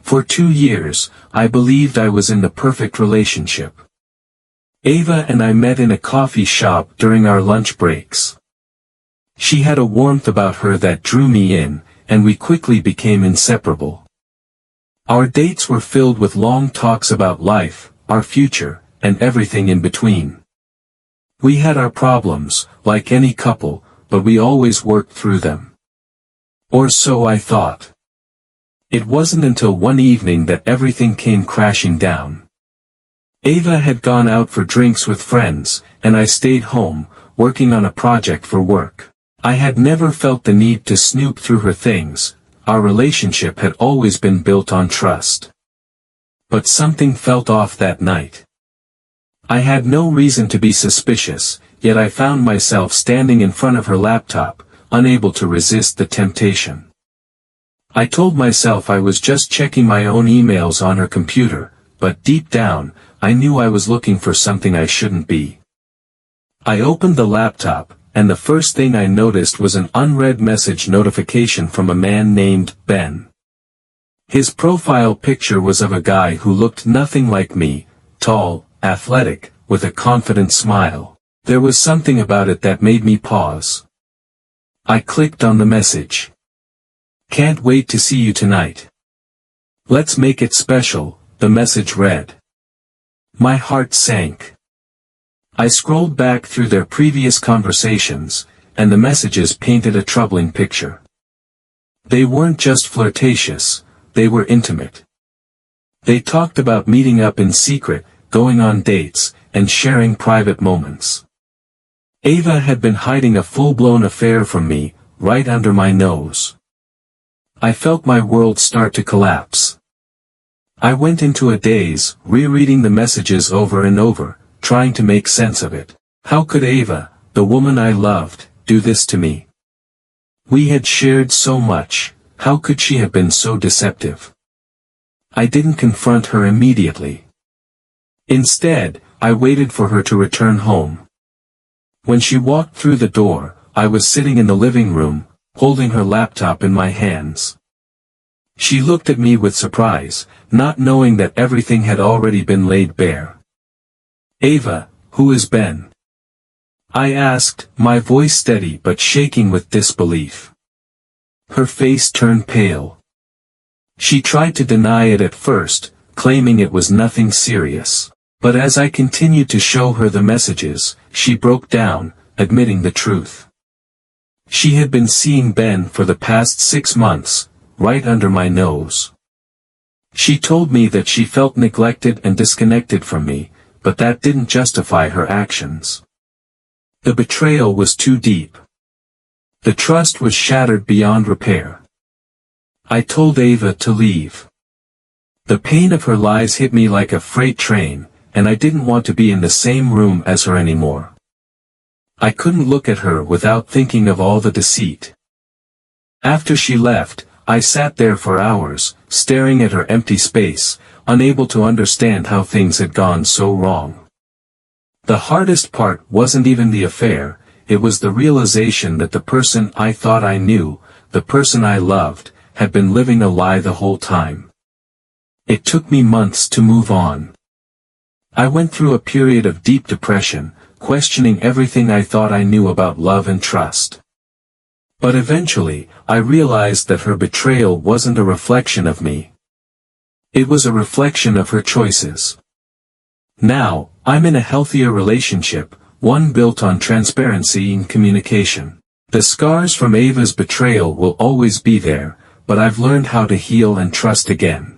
For 2 years, I believed I was in the perfect relationship. Ava and I met in a coffee shop during our lunch breaks. She had a warmth about her that drew me in, and we quickly became inseparable. Our dates were filled with long talks about life, our future, and everything in between. We had our problems, like any couple, but we always worked through them. Or so I thought. It wasn't until one evening that everything came crashing down. Ava had gone out for drinks with friends, and I stayed home, working on a project for work. I had never felt the need to snoop through her things. Our relationship had always been built on trust. But something felt off that night. I had no reason to be suspicious, yet I found myself standing in front of her laptop, unable to resist the temptation. I told myself I was just checking my own emails on her computer, but deep down, I knew I was looking for something I shouldn't be. I opened the laptop, and the first thing I noticed was an unread message notification from a man named Ben. His profile picture was of a guy who looked nothing like me, tall, athletic, with a confident smile. There was something about it that made me pause. I clicked on the message. "Can't wait to see you tonight. Let's make it special," the message read. My heart sank. I scrolled back through their previous conversations, and the messages painted a troubling picture. They weren't just flirtatious, they were intimate. They talked about meeting up in secret, going on dates, and sharing private moments. Ava had been hiding a full-blown affair from me, right under my nose. I felt my world start to collapse. I went into a daze, rereading the messages over and over, trying to make sense of it. How could Ava, the woman I loved, do this to me? We had shared so much, how could she have been so deceptive? I didn't confront her immediately. Instead, I waited for her to return home. When she walked through the door, I was sitting in the living room, holding her laptop in my hands. She looked at me with surprise, not knowing that everything had already been laid bare. "Ava, who is Ben?" I asked, my voice steady but shaking with disbelief. Her face turned pale. She tried to deny it at first, claiming it was nothing serious. But as I continued to show her the messages, she broke down, admitting the truth. She had been seeing Ben for the past 6 months, right under my nose. She told me that she felt neglected and disconnected from me, but that didn't justify her actions. The betrayal was too deep. The trust was shattered beyond repair. I told Ava to leave. The pain of her lies hit me like a freight train, and I didn't want to be in the same room as her anymore. I couldn't look at her without thinking of all the deceit. After she left, I sat there for hours, staring at her empty space, unable to understand how things had gone so wrong. The hardest part wasn't even the affair, it was the realization that the person I thought I knew, the person I loved, had been living a lie the whole time. It took me months to move on. I went through a period of deep depression, questioning everything I thought I knew about love and trust. But eventually, I realized that her betrayal wasn't a reflection of me. It was a reflection of her choices. Now, I'm in a healthier relationship, one built on transparency and communication. The scars from Ava's betrayal will always be there, but I've learned how to heal and trust again.